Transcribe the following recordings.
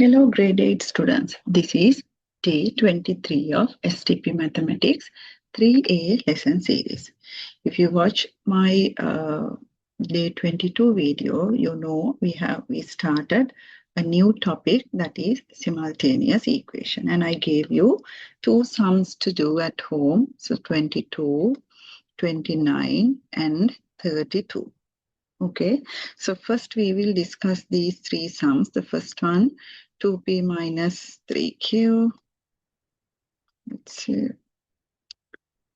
Hello, grade 8 students. This is day 23 of STP Mathematics 3A lesson series. If you watch my day 22 video, you know we started a new topic, that is simultaneous equation, and I gave you two sums to do at home. So 22, 29 and 32. Okay, so first we will discuss these three sums. The first one, 2p minus 3q. Let's see,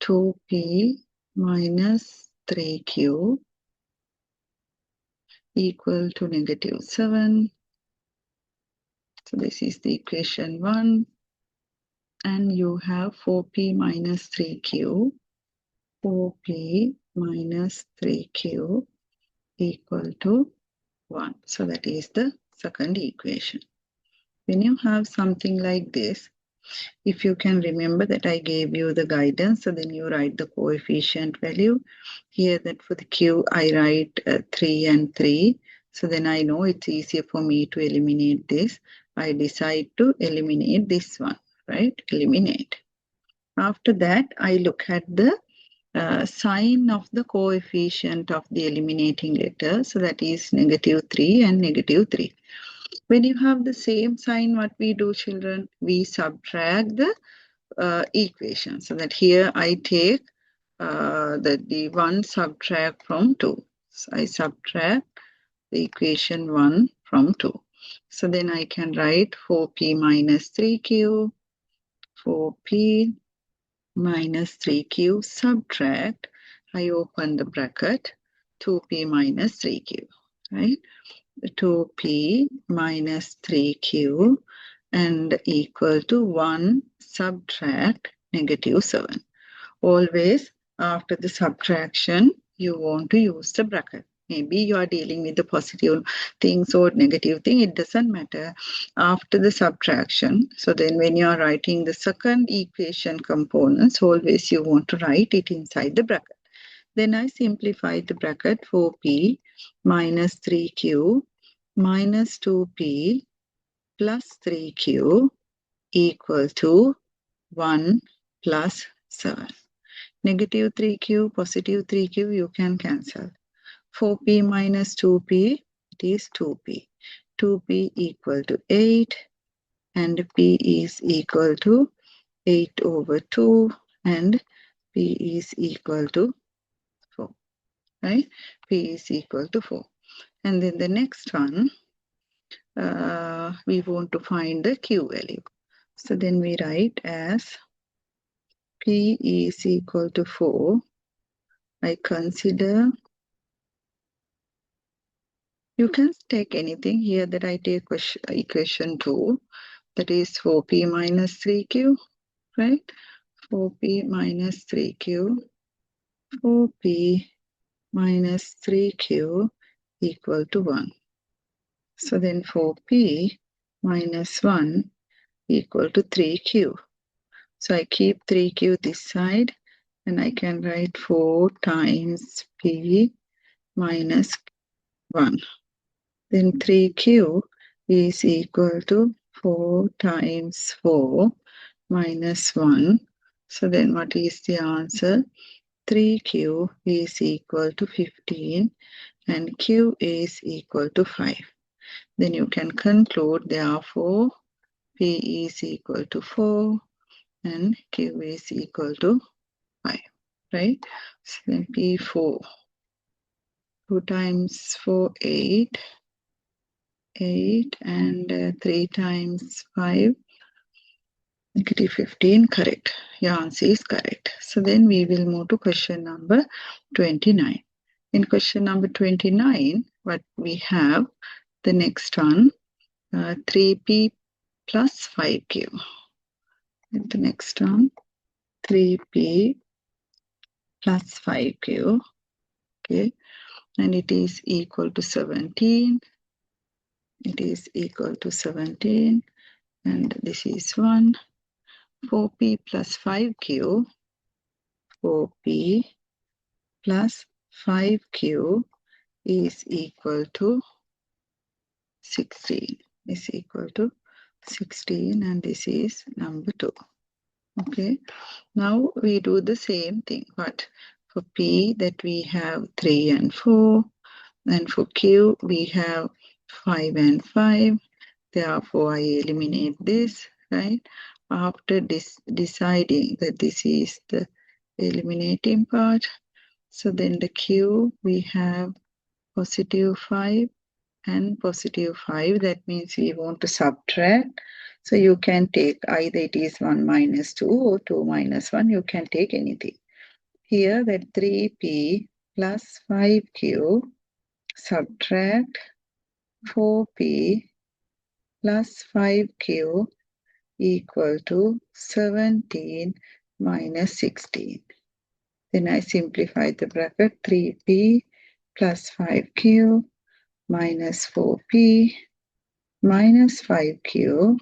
2p minus 3q equal to -7. So this is the equation 1. And you have 4p minus 3q. 4p minus 3q equal to 1. So that is the second equation. When you have something like this, if you can remember that I gave you the guidance, so then you write the coefficient value. Here that for the q, I write 3 and 3. So then I know it's easier for me to eliminate this. I decide to eliminate this one, right? Eliminate. After that, I look at the sign of the coefficient of the eliminating letter. So that is -3 and -3. When you have the same sign, what we do, children? We subtract the equation. So that here I take the 1 subtract from 2. So I subtract the equation 1 from 2. So then I can write 4p minus 3q, 4p minus 3q subtract, I open the bracket, 2p minus 3q, right? 2p minus 3q and equal to 1 subtract -7. Always after the subtraction, you want to use the bracket. Maybe you are dealing with the positive things or negative thing, it doesn't matter. After the subtraction, so then when you are writing the second equation components, always you want to write it inside the bracket. Then I simplify the bracket. 4p minus 3q minus 2p plus 3q equal to 1 plus 7. -3q, positive 3q, you can cancel. 4p minus 2p, it is 2p. 2p equal to 8 and p is equal to 8 over 2 and p is equal to 4, right? P is equal to 4. And then the next one, we want to find the q value. So then we write as p is equal to 4. I consider, you can take anything here that I take equation 2, that is 4p minus 3q, right? 4p minus 3q, 4p minus 3q equal to 1. So then 4p minus 1 equal to 3q. So I keep 3q this side and I can write 4 times p minus 1. Then 3q is equal to 4 times 4 minus 1. So then what is the answer? 3q is equal to 15 and q is equal to 5. Then you can conclude, therefore, p is equal to 4 and q is equal to 5, right? So then p4, 2 times 4, 8, 8 and 3 times 5, -15, correct. Your answer is correct. So then we will move to question number 29. In question number 29, what we have, the next one, 3p plus 5q. And the next one, 3p plus 5q, okay, and it is equal to 17. It is equal to 17, and this is 1. 4p plus 5q, 4p plus 5q is equal to 16, is equal to 16 and this is number 2. Okay, now we do the same thing, but for P that we have 3 and 4, and for Q we have 5 and 5. Therefore, I eliminate this, right? After deciding that this is the eliminating part, so then the Q we have positive 5 and positive 5. That means we want to subtract. So you can take either it is 1 minus 2 or 2 minus 1. You can take anything. Here that 3p plus 5q subtract 4p plus 5q equal to 17 minus 16. Then I simplify the bracket. 3p plus 5q minus 4p minus 5q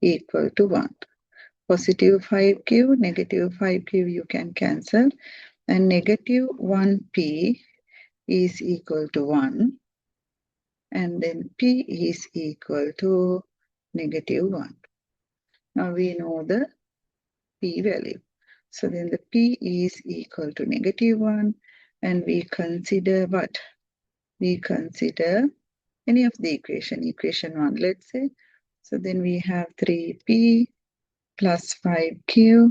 equal to 1. Positive 5q, negative 5q you can cancel, and negative 1p is equal to 1, and then p is equal to negative 1. Now we know the p value. So then the p is equal to negative 1, and we consider what? We consider any of the equation 1, let's say. So then we have 3p plus 5q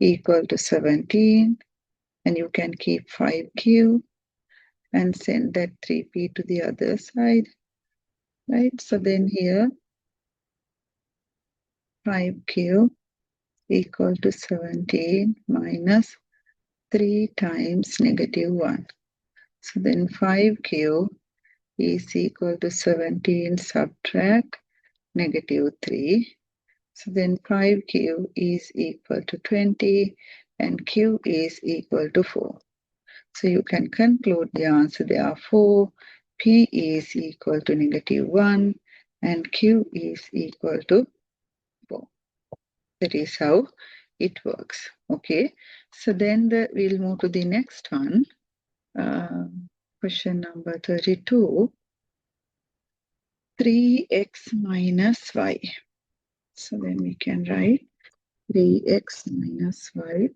equal to 17, and you can keep 5q and send that 3p to the other side, right? So then here 5q equal to 17 minus 3 times negative 1. So then 5q is equal to 17 subtract negative 3. So then 5q is equal to 20 and q is equal to 4. So you can conclude the answer. Therefore, p is equal to negative 1 and q is equal to 4. That is how it works. Okay. So then we'll move to the next one. Question number 32. 3x minus y. So then we can write 3x minus y.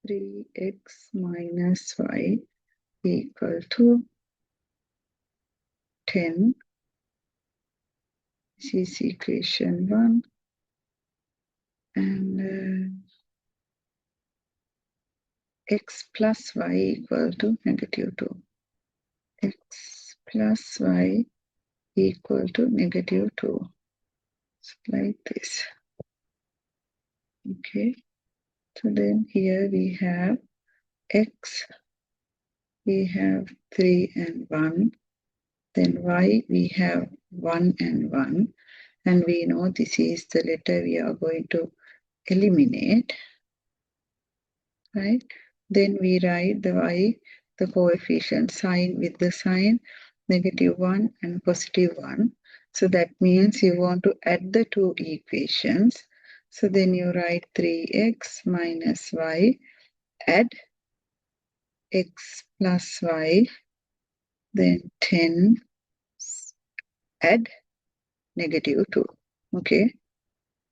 3x minus y equal to 10. This is equation 1. And x plus y equal to negative 2. X plus y equal to negative 2. So like this. Okay. So then here we have x, we have 3 and 1. Then y, we have 1 and 1. And we know this is the letter we are going to eliminate. Right? Then we write the y, the coefficient sign with the sign negative 1 and positive 1. So that means you want to add the two equations. So then you write 3x minus y, add x plus y, then 10, add negative 2. Okay.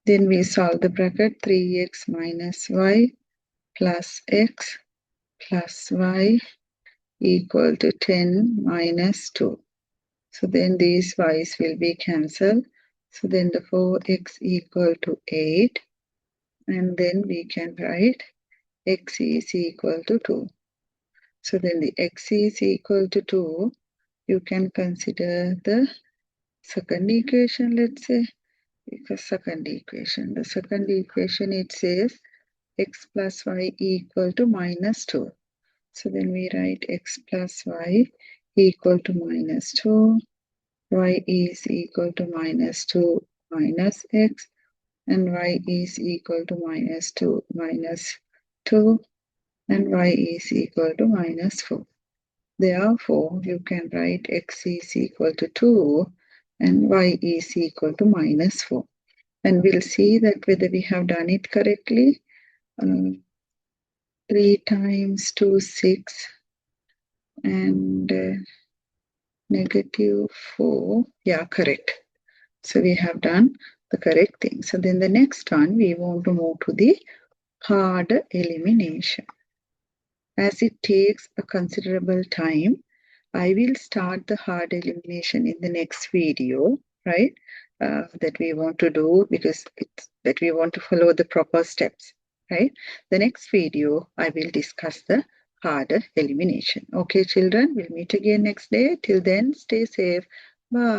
Then we solve the bracket. 3x minus y plus x plus y equal to 10 minus 2. So then these y's will be cancelled. So then the 4x equal to 8. And then we can write x is equal to 2. So then the x is equal to 2. You can consider the second equation, let's say. Because second equation. The second equation, it says x plus y equal to minus 2. So then we write x plus y equal to minus 2. Y is equal to minus 2 minus x, and y is equal to minus 2 minus 2, and y is equal to minus 4. Therefore, you can write x is equal to 2 and y is equal to minus 4. And we'll see that whether we have done it correctly. 3 times 2, 6, and -4. Yeah, correct. So we have done the correct thing. So then the next one, we want to move to the hard elimination. As it takes a considerable time, I will start the hard elimination in the next video, right? That we want to do because that we want to follow the proper steps, right? The next video, I will discuss the harder elimination. Okay, children, we'll meet again next day. Till then, stay safe. Bye.